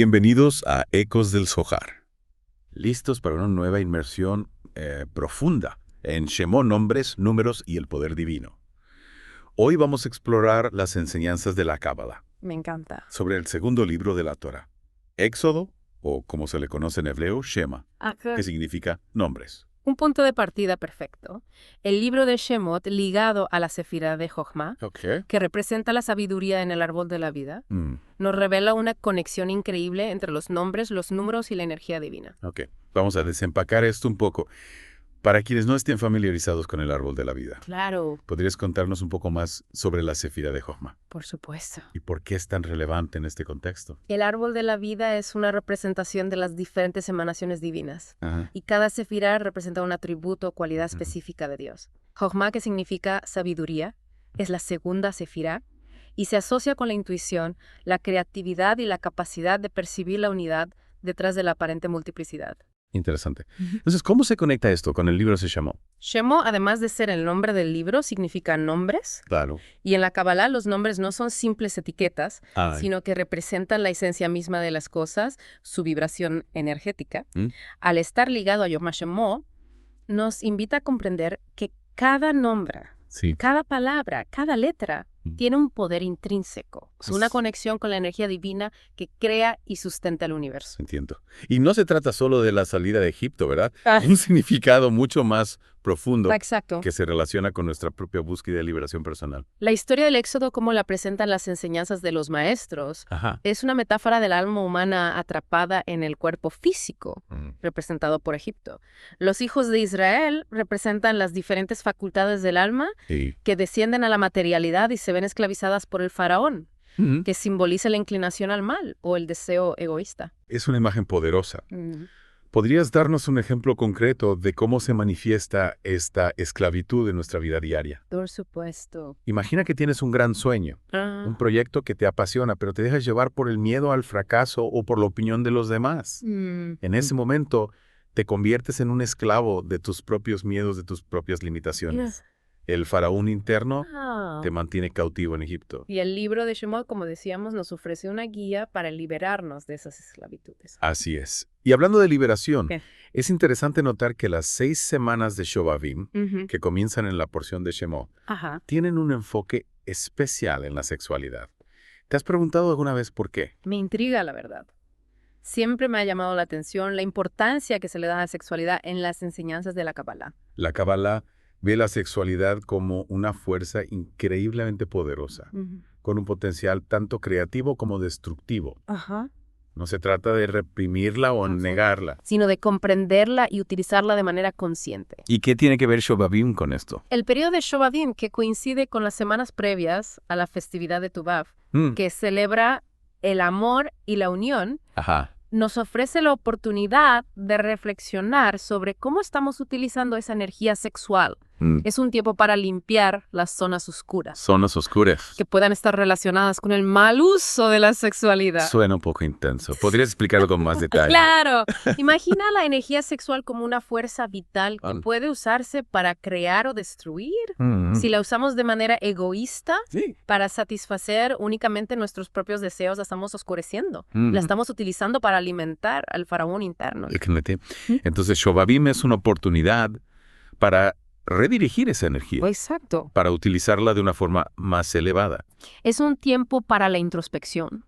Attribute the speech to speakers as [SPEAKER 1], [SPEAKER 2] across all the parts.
[SPEAKER 1] Bienvenidos a Ecos del Zohar. Listos para una nueva inmersión profunda en Shemot, nombres, números y el poder divino. Hoy vamos a explorar las enseñanzas de la Cábala
[SPEAKER 2] Me encanta.
[SPEAKER 1] sobre el segundo libro de la Torah, Éxodo, o como se le conoce en hebreo, Shema, que significa nombres.
[SPEAKER 2] Un punto de partida perfecto. El libro de Shemot ligado a la Sefirá de Jochma, que representa la sabiduría en el árbol de la vida, nos revela una conexión increíble entre los nombres, los números y la energía divina.
[SPEAKER 1] Vamos a desempacar esto un poco. Para quienes no estén familiarizados con el árbol de la vida,
[SPEAKER 2] Claro.
[SPEAKER 1] ¿podrías contarnos un poco más sobre la Sefirá de Jochma?
[SPEAKER 2] Por supuesto.
[SPEAKER 1] ¿Y por qué es tan relevante en este contexto?
[SPEAKER 2] El árbol de la vida es una representación de las diferentes emanaciones divinas.
[SPEAKER 1] Ajá.
[SPEAKER 2] Y cada sefirá representa un atributo o cualidad específica de Dios. Jochma, que significa sabiduría, es la segunda sefirá y se asocia con la intuición, la creatividad y la capacidad de percibir la unidad detrás de la aparente multiplicidad.
[SPEAKER 1] Interesante. Entonces, ¿cómo se conecta esto con el libro de Shemot?
[SPEAKER 2] Shemot, además de ser el nombre del libro, significa nombres.
[SPEAKER 1] Claro.
[SPEAKER 2] Y en la Kabbalah los nombres no son simples etiquetas, sino que representan la esencia misma de las cosas, su vibración energética. Al estar ligado a Yom HaShemot, nos invita a comprender que cada nombre, cada palabra, cada letra, tiene un poder intrínseco. Es una conexión con la energía divina que crea y sustenta el universo.
[SPEAKER 1] Entiendo. Y no se trata solo de la salida de Egipto, ¿verdad? Un significado mucho más profundo.
[SPEAKER 2] Exacto.
[SPEAKER 1] Que se relaciona con nuestra propia búsqueda de liberación personal.
[SPEAKER 2] La historia del Éxodo, como la presentan las enseñanzas de los maestros, es una metáfora del alma humana atrapada en el cuerpo físico, representado por Egipto. Los hijos de Israel representan las diferentes facultades del alma que descienden a la materialidad y se ven esclavizadas por el faraón, que simboliza la inclinación al mal o el deseo egoísta.
[SPEAKER 1] Es una imagen poderosa. ¿Podrías darnos un ejemplo concreto de cómo se manifiesta esta esclavitud en nuestra vida diaria?
[SPEAKER 2] Por supuesto.
[SPEAKER 1] Imagina que tienes un gran sueño, un proyecto que te apasiona, pero te dejas llevar por el miedo al fracaso o por la opinión de los demás. En ese momento, te conviertes en un esclavo de tus propios miedos, de tus propias limitaciones. El faraón interno te mantiene cautivo en Egipto.
[SPEAKER 2] Y el libro de Shemot, como decíamos, nos ofrece una guía para liberarnos de esas esclavitudes.
[SPEAKER 1] Así es. Y hablando de liberación, es interesante notar que las 6 semanas de Shovavim, que comienzan en la porción de Shemot, tienen un enfoque especial en la sexualidad. ¿Te has preguntado alguna vez por qué?
[SPEAKER 2] Me intriga, la verdad. Siempre me ha llamado la atención la importancia que se le da a la sexualidad en las enseñanzas de la Kabbalah.
[SPEAKER 1] La Kabbalah ve la sexualidad como una fuerza increíblemente poderosa, con un potencial tanto creativo como destructivo. No se trata de reprimirla o negarla,
[SPEAKER 2] sino de comprenderla y utilizarla de manera consciente.
[SPEAKER 1] ¿Y qué tiene que ver Shovavim con esto?
[SPEAKER 2] El periodo de Shovavim, que coincide con las semanas previas a la festividad de Tu B'Av, que celebra el amor y la unión, nos ofrece la oportunidad de reflexionar sobre cómo estamos utilizando esa energía sexual. Es un tiempo para limpiar las zonas oscuras.
[SPEAKER 1] Zonas oscuras.
[SPEAKER 2] Que puedan estar relacionadas con el mal uso de la sexualidad.
[SPEAKER 1] Suena un poco intenso. ¿Podrías explicarlo con más detalle?
[SPEAKER 2] Claro. Imagina la energía sexual como una fuerza vital que puede usarse para crear o destruir. Si la usamos de manera egoísta, para satisfacer únicamente nuestros propios deseos, la estamos oscureciendo. La estamos utilizando para alimentar al faraón interno.
[SPEAKER 1] Entonces, Shovavim es una oportunidad para redirigir esa energía.
[SPEAKER 2] Exacto.
[SPEAKER 1] Para utilizarla de una forma más elevada.
[SPEAKER 2] Es un tiempo para la introspección,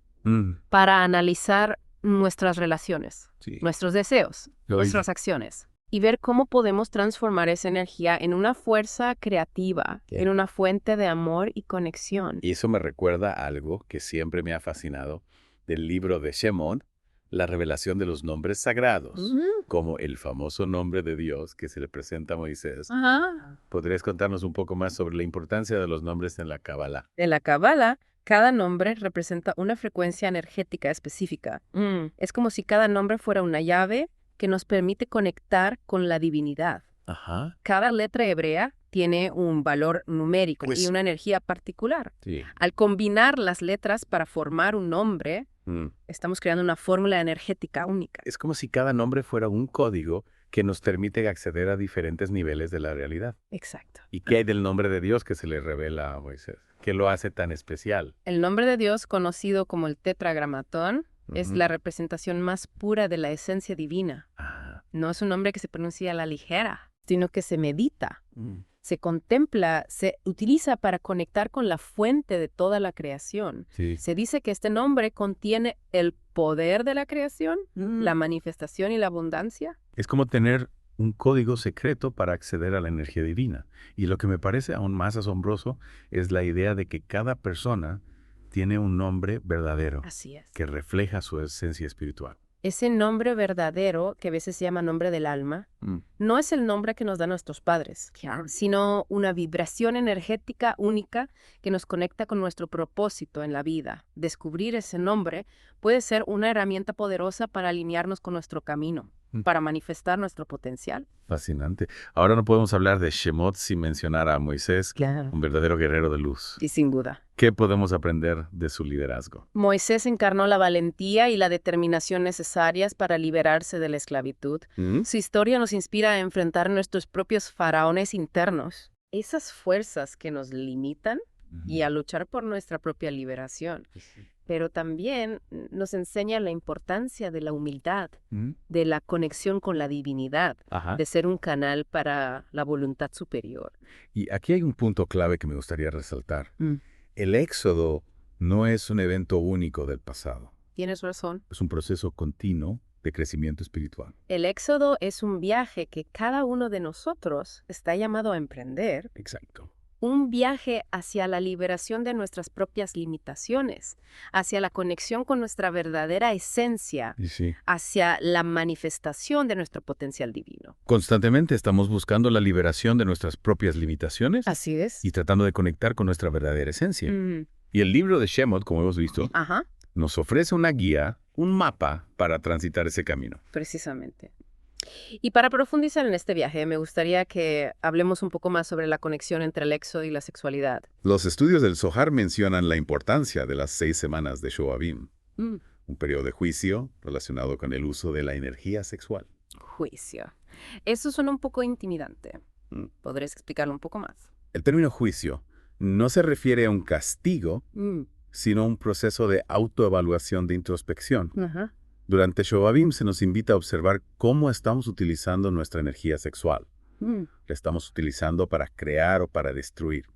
[SPEAKER 2] para analizar nuestras relaciones, nuestros deseos, nuestras acciones, y ver cómo podemos transformar esa energía en una fuerza creativa, en una fuente de amor y conexión.
[SPEAKER 1] Y eso me recuerda a algo que siempre me ha fascinado del libro de Shemot, la revelación de los nombres sagrados, como el famoso nombre de Dios que se le presenta a Moisés. ¿Podrías contarnos un poco más sobre la importancia de los nombres en la Kabbalah?
[SPEAKER 2] En la Kabbalah, cada nombre representa una frecuencia energética específica. Es como si cada nombre fuera una llave que nos permite conectar con la divinidad. Cada letra hebrea tiene un valor numérico y una energía particular. Al combinar las letras para formar un nombre, estamos creando una fórmula energética única.
[SPEAKER 1] Es como si cada nombre fuera un código que nos permite acceder a diferentes niveles de la realidad.
[SPEAKER 2] Exacto.
[SPEAKER 1] ¿Y qué hay del nombre de Dios que se le revela a Moisés? ¿Qué lo hace tan especial?
[SPEAKER 2] El nombre de Dios, conocido como el Tetragramatón, Es la representación más pura de la esencia divina. No es un nombre que se pronuncia a la ligera, sino que se medita, se contempla, se utiliza para conectar con la fuente de toda la creación.
[SPEAKER 1] Sí.
[SPEAKER 2] Se dice que este nombre contiene el poder de la creación, la manifestación y la abundancia.
[SPEAKER 1] Es como tener un código secreto para acceder a la energía divina. Y lo que me parece aún más asombroso es la idea de que cada persona tiene un nombre verdadero.
[SPEAKER 2] Así es.
[SPEAKER 1] Que refleja su esencia espiritual.
[SPEAKER 2] Ese nombre verdadero, que a veces se llama nombre del alma, no es el nombre que nos dan nuestros padres, sino una vibración energética única que nos conecta con nuestro propósito en la vida. Descubrir ese nombre puede ser una herramienta poderosa para alinearnos con nuestro camino, para manifestar nuestro potencial.
[SPEAKER 1] Fascinante. Ahora no podemos hablar de Shemot sin mencionar a Moisés, un verdadero guerrero de luz.
[SPEAKER 2] Y sin duda.
[SPEAKER 1] ¿Qué podemos aprender de su liderazgo?
[SPEAKER 2] Moisés encarnó la valentía y la determinación necesarias para liberarse de la esclavitud. Su historia nos inspira a enfrentar nuestros propios faraones internos, esas fuerzas que nos limitan, y a luchar por nuestra propia liberación. Pero también nos enseña la importancia de la humildad, de la conexión con la divinidad, de ser un canal para la voluntad superior.
[SPEAKER 1] Y aquí hay un punto clave que me gustaría resaltar. El éxodo no es un evento único del pasado.
[SPEAKER 2] Tienes razón.
[SPEAKER 1] Es un proceso continuo de crecimiento espiritual.
[SPEAKER 2] El éxodo es un viaje que cada uno de nosotros está llamado a emprender.
[SPEAKER 1] Exacto.
[SPEAKER 2] Un viaje hacia la liberación de nuestras propias limitaciones, hacia la conexión con nuestra verdadera esencia, hacia la manifestación de nuestro potencial divino.
[SPEAKER 1] Constantemente estamos buscando la liberación de nuestras propias limitaciones.
[SPEAKER 2] Así es.
[SPEAKER 1] Y tratando de conectar con nuestra verdadera esencia. Y el libro de Shemot, como hemos visto, nos ofrece una guía, un mapa para transitar ese camino.
[SPEAKER 2] Precisamente. Y para profundizar en este viaje, me gustaría que hablemos un poco más sobre la conexión entre el éxodo y la sexualidad.
[SPEAKER 1] Los estudios del Zohar mencionan la importancia de las 6 semanas de Shoavim, un periodo de juicio relacionado con el uso de la energía sexual.
[SPEAKER 2] Juicio. Eso suena un poco intimidante. ¿Podrías explicarlo un poco más?
[SPEAKER 1] El término juicio no se refiere a un castigo, sino a un proceso de autoevaluación de introspección. Durante Shoavim se nos invita a observar cómo estamos utilizando nuestra energía sexual. La estamos utilizando para crear o para destruir,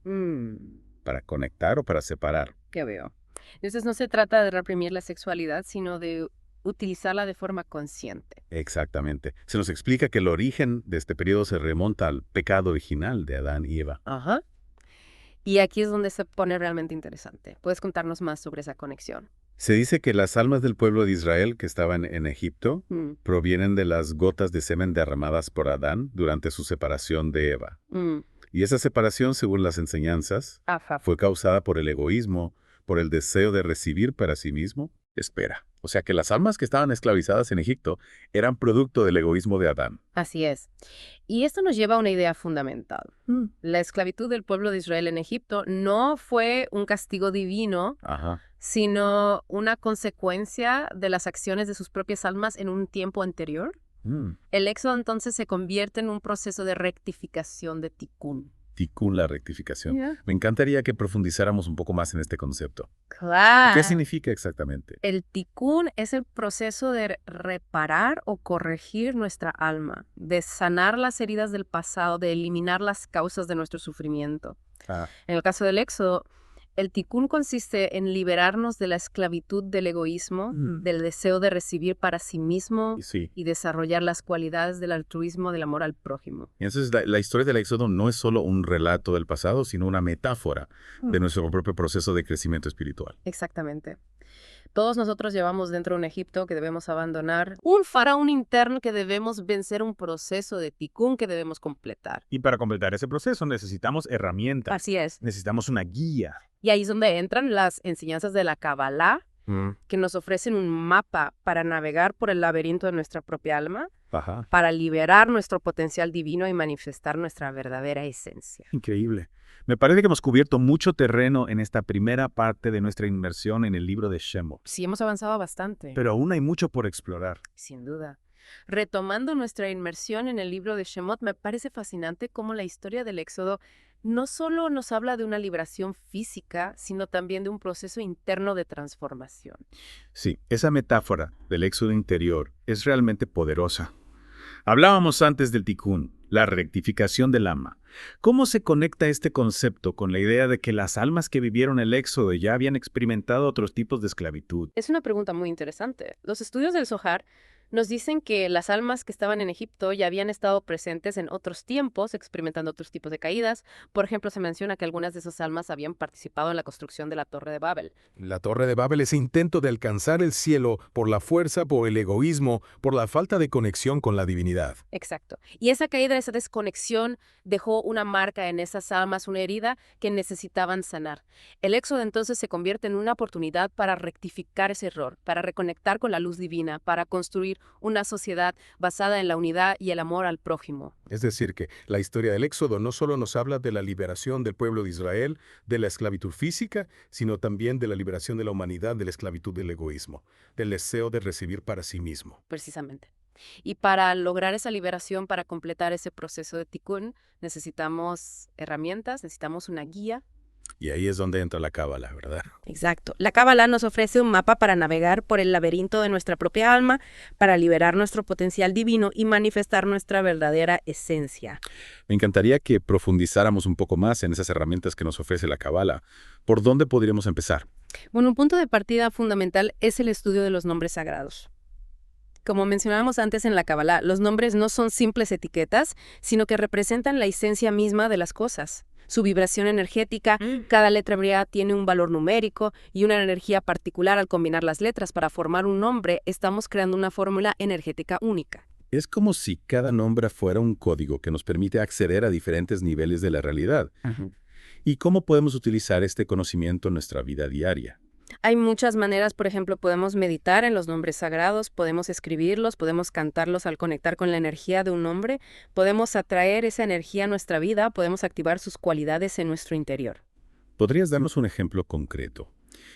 [SPEAKER 1] para conectar o para separar.
[SPEAKER 2] ¿Qué veo? Entonces no se trata de reprimir la sexualidad, sino de utilizarla de forma consciente.
[SPEAKER 1] Exactamente. Se nos explica que el origen de este periodo se remonta al pecado original de Adán y Eva.
[SPEAKER 2] Y aquí es donde se pone realmente interesante. ¿Puedes contarnos más sobre esa conexión?
[SPEAKER 1] Se dice que las almas del pueblo de Israel que estaban en Egipto provienen de las gotas de semen derramadas por Adán durante su separación de Eva. Y esa separación, según las enseñanzas, fue causada por el egoísmo, por el deseo de recibir para sí mismo. Espera, o sea que las almas que estaban esclavizadas en Egipto eran producto del egoísmo de Adán.
[SPEAKER 2] Así es. Y esto nos lleva a una idea fundamental. La esclavitud del pueblo de Israel en Egipto no fue un castigo divino, sino una consecuencia de las acciones de sus propias almas en un tiempo anterior. El éxodo entonces se convierte en un proceso de rectificación de tikkun.
[SPEAKER 1] Tikkun, la rectificación. Me encantaría que profundizáramos un poco más en este concepto.
[SPEAKER 2] Claro.
[SPEAKER 1] ¿Qué significa exactamente?
[SPEAKER 2] El tikkun es el proceso de reparar o corregir nuestra alma, de sanar las heridas del pasado, de eliminar las causas de nuestro sufrimiento. En el caso del éxodo, el tikkun consiste en liberarnos de la esclavitud del egoísmo, del deseo de recibir para sí mismo y desarrollar las cualidades del altruismo, del amor al prójimo.
[SPEAKER 1] Y entonces la historia del éxodo no es solo un relato del pasado, sino una metáfora de nuestro propio proceso de crecimiento espiritual.
[SPEAKER 2] Exactamente. Todos nosotros llevamos dentro un Egipto que debemos abandonar, un faraón interno que debemos vencer, un proceso de tikkun que debemos completar.
[SPEAKER 3] Y para completar ese proceso necesitamos herramientas.
[SPEAKER 2] Así es.
[SPEAKER 3] Necesitamos una guía.
[SPEAKER 2] Y ahí es donde entran las enseñanzas de la Kabbalah, que nos ofrecen un mapa para navegar por el laberinto de nuestra propia alma, para liberar nuestro potencial divino y manifestar nuestra verdadera esencia.
[SPEAKER 3] Increíble. Me parece que hemos cubierto mucho terreno en esta primera parte de nuestra inmersión en el libro de Shemot.
[SPEAKER 2] Sí, hemos avanzado bastante.
[SPEAKER 3] Pero aún hay mucho por explorar.
[SPEAKER 2] Sin duda. Retomando nuestra inmersión en el libro de Shemot, me parece fascinante cómo la historia del Éxodo no solo nos habla de una liberación física, sino también de un proceso interno de transformación.
[SPEAKER 3] Sí, esa metáfora del éxodo interior es realmente poderosa. Hablábamos antes del tikkun, la rectificación del alma. ¿Cómo se conecta este concepto con la idea de que las almas que vivieron el éxodo ya habían experimentado otros tipos de esclavitud?
[SPEAKER 2] Es una pregunta muy interesante. Los estudios del Zohar nos dicen que las almas que estaban en Egipto ya habían estado presentes en otros tiempos, experimentando otros tipos de caídas. Por ejemplo, se menciona que algunas de esas almas habían participado en la construcción de la Torre de Babel.
[SPEAKER 1] La Torre de Babel, ese intento de alcanzar el cielo por la fuerza, por el egoísmo, por la falta de conexión con la divinidad.
[SPEAKER 2] Exacto. Y esa caída, esa desconexión dejó una marca en esas almas, una herida que necesitaban sanar. El éxodo entonces se convierte en una oportunidad para rectificar ese error, para reconectar con la luz divina, para construir una sociedad basada en la unidad y el amor al prójimo.
[SPEAKER 1] Es decir, que la historia del Éxodo no solo nos habla de la liberación del pueblo de Israel, de la esclavitud física, sino también de la liberación de la humanidad de la esclavitud del egoísmo, del deseo de recibir para sí mismo.
[SPEAKER 2] Precisamente. Y para lograr esa liberación, para completar ese proceso de tikkun, necesitamos herramientas, necesitamos una guía.
[SPEAKER 1] Y ahí es donde entra la cábala, ¿verdad?
[SPEAKER 2] Exacto. La Cábala nos ofrece un mapa para navegar por el laberinto de nuestra propia alma, para liberar nuestro potencial divino y manifestar nuestra verdadera esencia.
[SPEAKER 1] Me encantaría que profundizáramos un poco más en esas herramientas que nos ofrece la cábala. ¿Por dónde podríamos empezar?
[SPEAKER 2] Bueno, un punto de partida fundamental es el estudio de los nombres sagrados. Como mencionábamos antes en la Cábala, los nombres no son simples etiquetas, sino que representan la esencia misma de las cosas. Su vibración energética, cada letra hebrea tiene un valor numérico y una energía particular. Al combinar las letras para formar un nombre, estamos creando una fórmula energética única.
[SPEAKER 1] Es como si cada nombre fuera un código que nos permite acceder a diferentes niveles de la realidad. ¿Y cómo podemos utilizar este conocimiento en nuestra vida diaria?
[SPEAKER 2] Hay muchas maneras, por ejemplo, podemos meditar en los nombres sagrados, podemos escribirlos, podemos cantarlos al conectar con la energía de un nombre, podemos atraer esa energía a nuestra vida, podemos activar sus cualidades en nuestro interior.
[SPEAKER 1] ¿Podrías darnos un ejemplo concreto?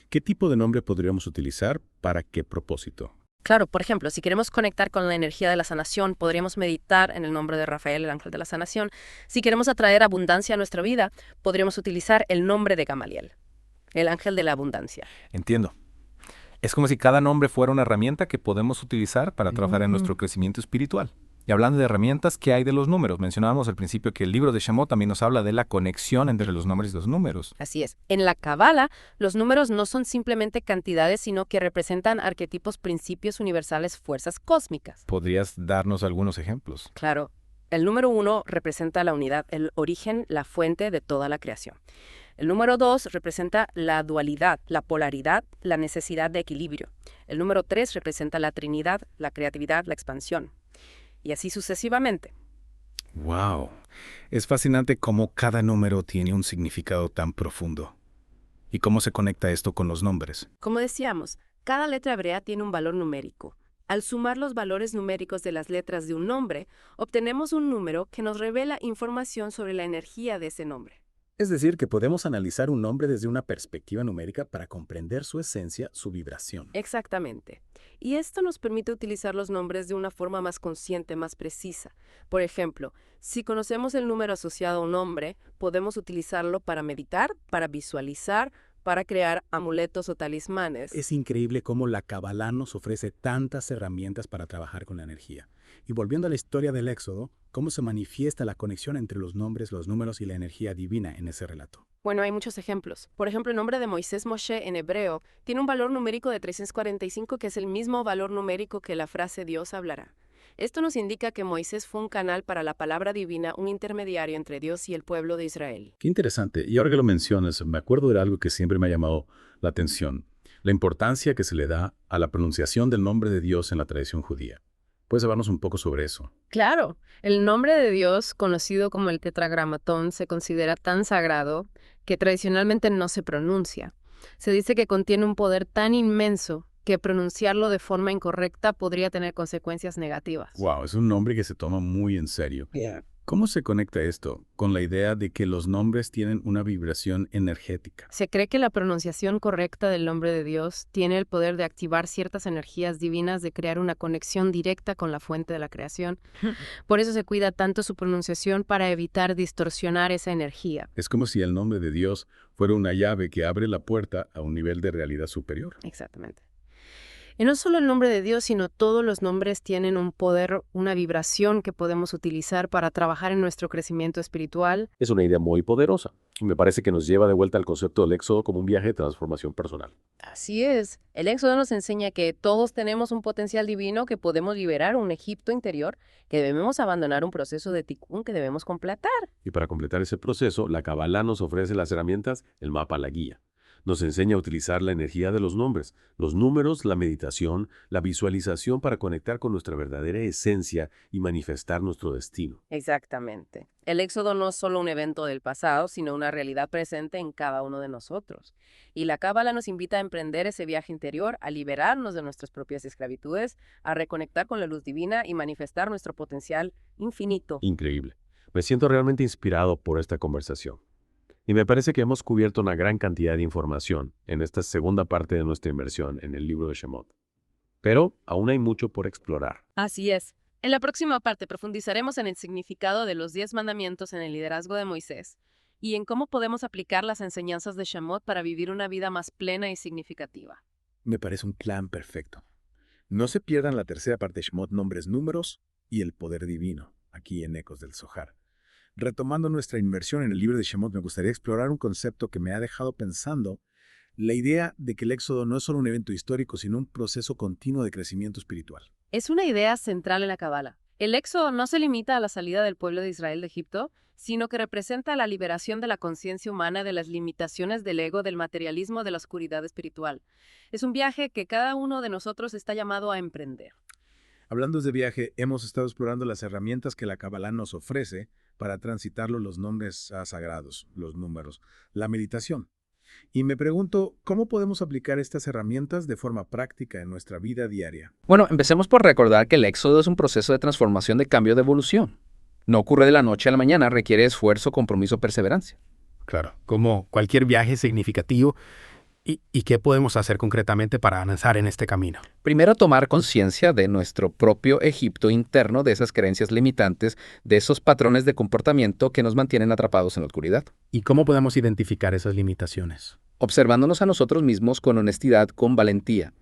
[SPEAKER 1] ¿Qué tipo de nombre podríamos utilizar? ¿Para qué propósito?
[SPEAKER 2] Claro, por ejemplo, si queremos conectar con la energía de la sanación, podríamos meditar en el nombre de Rafael, el ángel de la sanación. Si queremos atraer abundancia a nuestra vida, podríamos utilizar el nombre de Gamaliel, el ángel de la abundancia.
[SPEAKER 4] Entiendo. Es como si cada nombre fuera una herramienta que podemos utilizar para trabajar en nuestro crecimiento espiritual. Y hablando de herramientas, ¿qué hay de los números? Mencionábamos al principio que el libro de Shemot también nos habla de la conexión entre los nombres y los números.
[SPEAKER 2] Así es. En la Cábala, los números no son simplemente cantidades, sino que representan arquetipos, principios universales, fuerzas cósmicas.
[SPEAKER 4] ¿Podrías darnos algunos ejemplos?
[SPEAKER 2] Claro. El número 1 representa la unidad, el origen, la fuente de toda la creación. El número 2 representa la dualidad, la polaridad, la necesidad de equilibrio. El número 3 representa la Trinidad, la creatividad, la expansión. Y así sucesivamente.
[SPEAKER 3] ¡Wow! Es fascinante cómo cada número tiene un significado tan profundo. ¿Y cómo se conecta esto con los nombres?
[SPEAKER 2] Como decíamos, cada letra hebrea tiene un valor numérico. Al sumar los valores numéricos de las letras de un nombre, obtenemos un número que nos revela información sobre la energía de ese nombre.
[SPEAKER 1] Es decir, que podemos analizar un nombre desde una perspectiva numérica para comprender su esencia, su vibración.
[SPEAKER 2] Exactamente. Y esto nos permite utilizar los nombres de una forma más consciente, más precisa. Por ejemplo, si conocemos el número asociado a un nombre, podemos utilizarlo para meditar, para visualizar, para crear amuletos o talismanes.
[SPEAKER 5] Es increíble cómo la Cábala nos ofrece tantas herramientas para trabajar con la energía. Y volviendo a la historia del Éxodo, ¿cómo se manifiesta la conexión entre los nombres, los números y la energía divina en ese relato?
[SPEAKER 2] Bueno, hay muchos ejemplos. Por ejemplo, el nombre de Moisés Moshe en hebreo tiene un valor numérico de 345, que es el mismo valor numérico que la frase Dios hablará. Esto nos indica que Moisés fue un canal para la palabra divina, un intermediario entre Dios y el pueblo de Israel.
[SPEAKER 1] Qué interesante. Y ahora que lo mencionas, me acuerdo de algo que siempre me ha llamado la atención. La importancia que se le da a la pronunciación del nombre de Dios en la tradición judía. ¿Puedes hablarnos un poco sobre eso?
[SPEAKER 2] Claro, el nombre de Dios, conocido como el tetragramatón, se considera tan sagrado que tradicionalmente no se pronuncia. Se dice que contiene un poder tan inmenso que pronunciarlo de forma incorrecta podría tener consecuencias negativas.
[SPEAKER 1] Wow, es un nombre que se toma muy en serio.
[SPEAKER 5] ¿Cómo se conecta esto con la idea de que los nombres tienen una vibración energética?
[SPEAKER 2] Se cree que la pronunciación correcta del nombre de Dios tiene el poder de activar ciertas energías divinas, de crear una conexión directa con la fuente de la creación. Por eso se cuida tanto su pronunciación, para evitar distorsionar esa energía.
[SPEAKER 5] Es como si el nombre de Dios fuera una llave que abre la puerta a un nivel de realidad superior.
[SPEAKER 2] Exactamente. Y no solo el nombre de Dios, sino todos los nombres tienen un poder, una vibración que podemos utilizar para trabajar en nuestro crecimiento espiritual.
[SPEAKER 6] Es una idea muy poderosa y me parece que nos lleva de vuelta al concepto del éxodo como un viaje de transformación personal.
[SPEAKER 2] Así es. El Éxodo nos enseña que todos tenemos un potencial divino, que podemos liberar un Egipto interior, que debemos abandonar un proceso de Tikkun que debemos completar.
[SPEAKER 6] Y para completar ese proceso, la Kabbalah nos ofrece las herramientas, el mapa, la guía. Nos enseña a utilizar la energía de los nombres, los números, la meditación, la visualización para conectar con nuestra verdadera esencia y manifestar nuestro destino.
[SPEAKER 2] Exactamente. El Éxodo no es solo un evento del pasado, sino una realidad presente en cada uno de nosotros. Y la Cábala nos invita a emprender ese viaje interior, a liberarnos de nuestras propias esclavitudes, a reconectar con la luz divina y manifestar nuestro potencial infinito.
[SPEAKER 6] Increíble. Me siento realmente inspirado por esta conversación. Y me parece que hemos cubierto una gran cantidad de información en esta segunda parte de nuestra inmersión en el libro de Shemot. Pero aún hay mucho por explorar.
[SPEAKER 2] Así es. En la próxima parte profundizaremos en el significado de los 10 mandamientos en el liderazgo de Moisés y en cómo podemos aplicar las enseñanzas de Shemot para vivir una vida más plena y significativa.
[SPEAKER 5] Me parece un plan perfecto. No se pierdan la tercera parte de Shemot, nombres, números y el poder divino, aquí en Ecos del Zohar. Retomando nuestra inmersión en el libro de Shemot, me gustaría explorar un concepto que me ha dejado pensando: la idea de que el Éxodo no es solo un evento histórico, sino un proceso continuo de crecimiento espiritual.
[SPEAKER 2] Es una idea central en la Cábala. El Éxodo no se limita a la salida del pueblo de Israel de Egipto, sino que representa la liberación de la conciencia humana de las limitaciones del ego, del materialismo, de la oscuridad espiritual. Es un viaje que cada uno de nosotros está llamado a emprender.
[SPEAKER 5] Hablando de viaje, hemos estado explorando las herramientas que la Kabbalah nos ofrece para transitarlo, los nombres sagrados, los números, la meditación. Y me pregunto, ¿cómo podemos aplicar estas herramientas de forma práctica en nuestra vida diaria?
[SPEAKER 7] Bueno, empecemos por recordar que el éxodo es un proceso de transformación, de cambio, de evolución. No ocurre de la noche a la mañana, requiere esfuerzo, compromiso, perseverancia.
[SPEAKER 8] Claro, como cualquier viaje significativo. ¿Y qué podemos hacer concretamente para avanzar en este camino?
[SPEAKER 7] Primero, tomar conciencia de nuestro propio Egipto interno, de esas creencias limitantes, de esos patrones de comportamiento que nos mantienen atrapados en la oscuridad.
[SPEAKER 8] ¿Y cómo podemos identificar esas limitaciones?
[SPEAKER 7] Observándonos a nosotros mismos con honestidad, con valentía.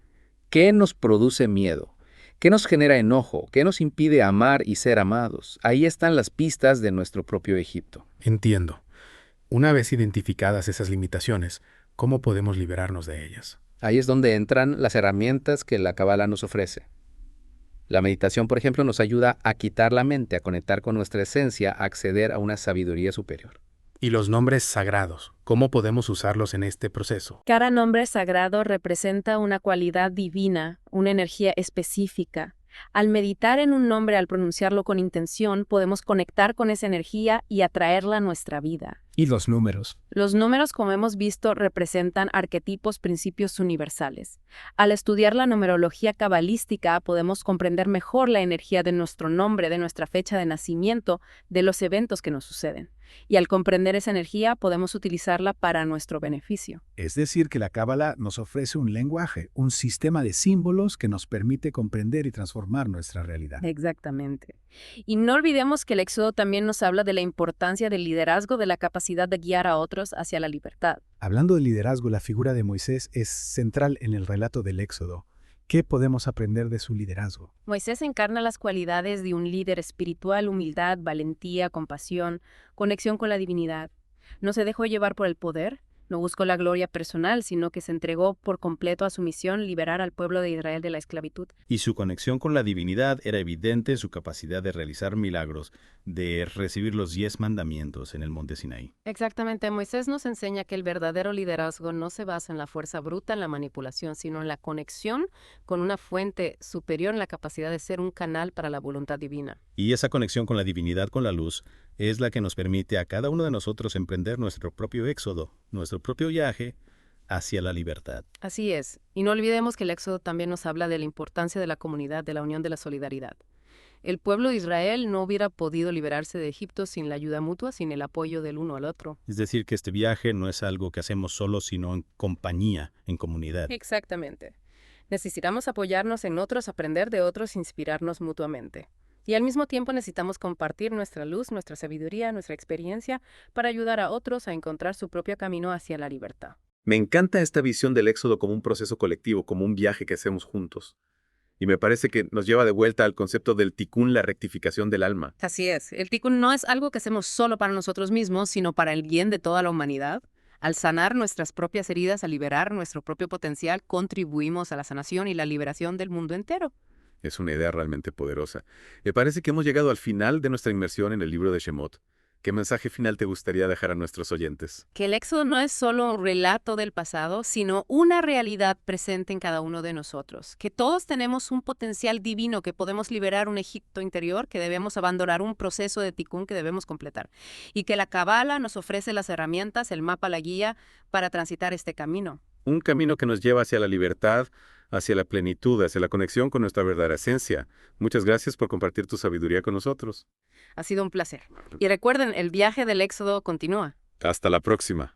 [SPEAKER 7] ¿Qué nos produce miedo? ¿Qué nos genera enojo? ¿Qué nos impide amar y ser amados? Ahí están las pistas de nuestro propio Egipto.
[SPEAKER 8] Entiendo. Una vez identificadas esas limitaciones, ¿cómo podemos liberarnos de ellas?
[SPEAKER 7] Ahí es donde entran las herramientas que la Cábala nos ofrece. La meditación, por ejemplo, nos ayuda a quitar la mente, a conectar con nuestra esencia, a acceder a una sabiduría superior.
[SPEAKER 8] ¿Y los nombres sagrados? ¿Cómo podemos usarlos en este proceso?
[SPEAKER 2] Cada nombre sagrado representa una cualidad divina, una energía específica. Al meditar en un nombre, al pronunciarlo con intención, podemos conectar con esa energía y atraerla a nuestra vida.
[SPEAKER 8] ¿Y los números?
[SPEAKER 2] Los números, como hemos visto, representan arquetipos, principios universales. Al estudiar la numerología cabalística, podemos comprender mejor la energía de nuestro nombre, de nuestra fecha de nacimiento, de los eventos que nos suceden. Y al comprender esa energía, podemos utilizarla para nuestro beneficio.
[SPEAKER 5] Es decir, que la Cábala nos ofrece un lenguaje, un sistema de símbolos que nos permite comprender y transformar nuestra realidad.
[SPEAKER 2] Exactamente. Y no olvidemos que el Éxodo también nos habla de la importancia del liderazgo, de la capacidad de guiar a otros hacia la libertad.
[SPEAKER 5] Hablando de liderazgo, la figura de Moisés es central en el relato del Éxodo. ¿Qué podemos aprender de su liderazgo?
[SPEAKER 2] Moisés encarna las cualidades de un líder espiritual: humildad, valentía, compasión, conexión con la divinidad. No se dejó llevar por el poder, no buscó la gloria personal, sino que se entregó por completo a su misión: liberar al pueblo de Israel de la esclavitud.
[SPEAKER 3] Y su conexión con la divinidad era evidente, su capacidad de realizar milagros, de recibir los 10 mandamientos en el monte Sinaí.
[SPEAKER 2] Exactamente. Moisés nos enseña que el verdadero liderazgo no se basa en la fuerza bruta, en la manipulación, sino en la conexión con una fuente superior, en la capacidad de ser un canal para la voluntad divina.
[SPEAKER 3] Y esa conexión con la divinidad, con la luz, es la que nos permite a cada uno de nosotros emprender nuestro propio éxodo, nuestro propio viaje hacia la libertad.
[SPEAKER 2] Así es. Y no olvidemos que el Éxodo también nos habla de la importancia de la comunidad, de la unión, de la solidaridad. El pueblo de Israel no hubiera podido liberarse de Egipto sin la ayuda mutua, sin el apoyo del uno al otro.
[SPEAKER 8] Es decir, que este viaje no es algo que hacemos solo, sino en compañía, en comunidad.
[SPEAKER 2] Exactamente. Necesitamos apoyarnos en otros, aprender de otros, inspirarnos mutuamente. Y al mismo tiempo necesitamos compartir nuestra luz, nuestra sabiduría, nuestra experiencia para ayudar a otros a encontrar su propio camino hacia la libertad.
[SPEAKER 1] Me encanta esta visión del éxodo como un proceso colectivo, como un viaje que hacemos juntos. Y me parece que nos lleva de vuelta al concepto del tikkun, la rectificación del alma.
[SPEAKER 2] Así es. El tikkun no es algo que hacemos solo para nosotros mismos, sino para el bien de toda la humanidad. Al sanar nuestras propias heridas, al liberar nuestro propio potencial, contribuimos a la sanación y la liberación del mundo entero.
[SPEAKER 1] Es una idea realmente poderosa. Me parece que hemos llegado al final de nuestra inmersión en el libro de Shemot. ¿Qué mensaje final te gustaría dejar a nuestros oyentes?
[SPEAKER 2] Que el éxodo no es solo un relato del pasado, sino una realidad presente en cada uno de nosotros. Que todos tenemos un potencial divino, que podemos liberar un Egipto interior, que debemos abandonar un proceso de tikkun que debemos completar. Y que la Kabbalah nos ofrece las herramientas, el mapa, la guía, para transitar este camino.
[SPEAKER 1] Un camino que nos lleva hacia la libertad, hacia la plenitud, hacia la conexión con nuestra verdadera esencia. Muchas gracias por compartir tu sabiduría con nosotros.
[SPEAKER 2] Ha sido un placer. Y recuerden, el viaje del éxodo continúa.
[SPEAKER 1] Hasta la próxima.